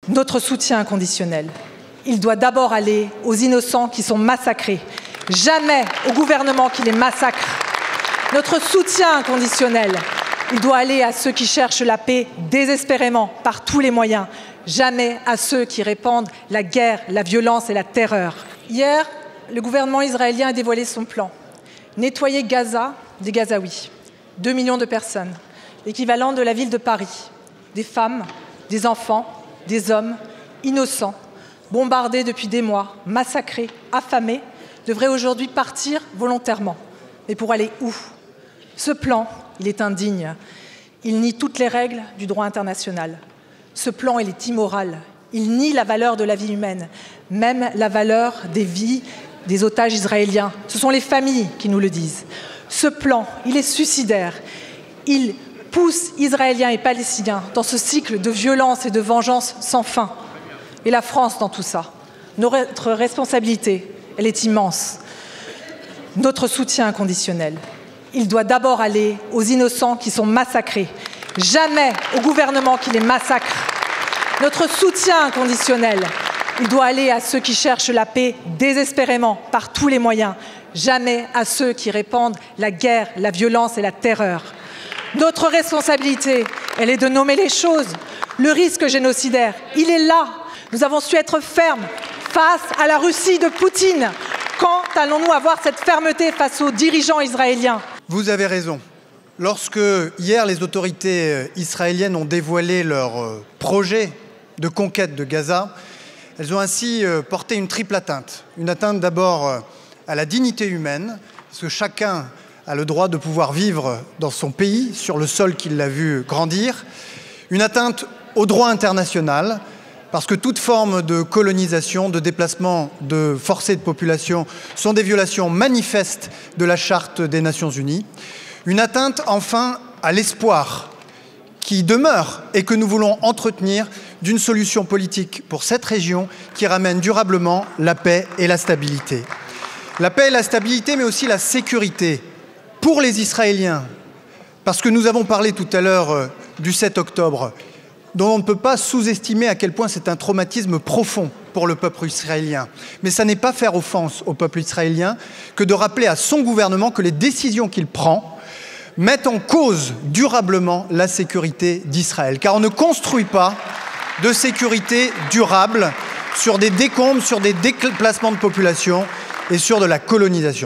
Notre soutien inconditionnel, il doit d'abord aller aux innocents qui sont massacrés, jamais au gouvernement qui les massacre. Notre soutien inconditionnel, il doit aller à ceux qui cherchent la paix désespérément par tous les moyens, jamais à ceux qui répandent la guerre, la violence et la terreur. Hier, le gouvernement israélien a dévoilé son plan. Nettoyer Gaza des Gazaouis. 2 millions de personnes, l'équivalent de la ville de Paris. Des femmes, des enfants, des hommes, innocents, bombardés depuis des mois, massacrés, affamés, devraient aujourd'hui partir volontairement. Mais pour aller où? Ce plan, il est indigne. Il nie toutes les règles du droit international. Ce plan, il est immoral. Il nie la valeur de la vie humaine, même la valeur des vies des otages israéliens. Ce sont les familles qui nous le disent. Ce plan, il est suicidaire. Il pousse Israéliens et Palestiniens dans ce cycle de violence et de vengeance sans fin. Et la France dans tout ça. Notre responsabilité, elle est immense. Notre soutien inconditionnel, il doit d'abord aller aux innocents qui sont massacrés, jamais au gouvernement qui les massacre. Notre soutien inconditionnel, il doit aller à ceux qui cherchent la paix désespérément par tous les moyens, jamais à ceux qui répandent la guerre, la violence et la terreur. Notre responsabilité, elle est de nommer les choses. Le risque génocidaire, il est là. Nous avons su être fermes face à la Russie de Poutine. Quand allons-nous avoir cette fermeté face aux dirigeants israéliens? Vous avez raison. Lorsque hier les autorités israéliennes ont dévoilé leur projet de conquête de Gaza, elles ont ainsi porté une triple atteinte. Une atteinte d'abord à la dignité humaine, parce que chacun a le droit de pouvoir vivre dans son pays, sur le sol qu'il l'a vu grandir. Une atteinte au droit international, parce que toute forme de colonisation, de déplacement de forcés de population sont des violations manifestes de la Charte des Nations Unies. Une atteinte enfin à l'espoir qui demeure et que nous voulons entretenir d'une solution politique pour cette région qui ramène durablement la paix et la stabilité. La paix et la stabilité, mais aussi la sécurité pour les Israéliens. Parce que nous avons parlé tout à l'heure du 7 octobre, dont on ne peut pas sous-estimer à quel point c'est un traumatisme profond pour le peuple israélien. Mais ça n'est pas faire offense au peuple israélien que de rappeler à son gouvernement que les décisions qu'il prend mettent en cause durablement la sécurité d'Israël. Car on ne construit pas de sécurité durable sur des décombres, sur des déplacements de population et sur de la colonisation.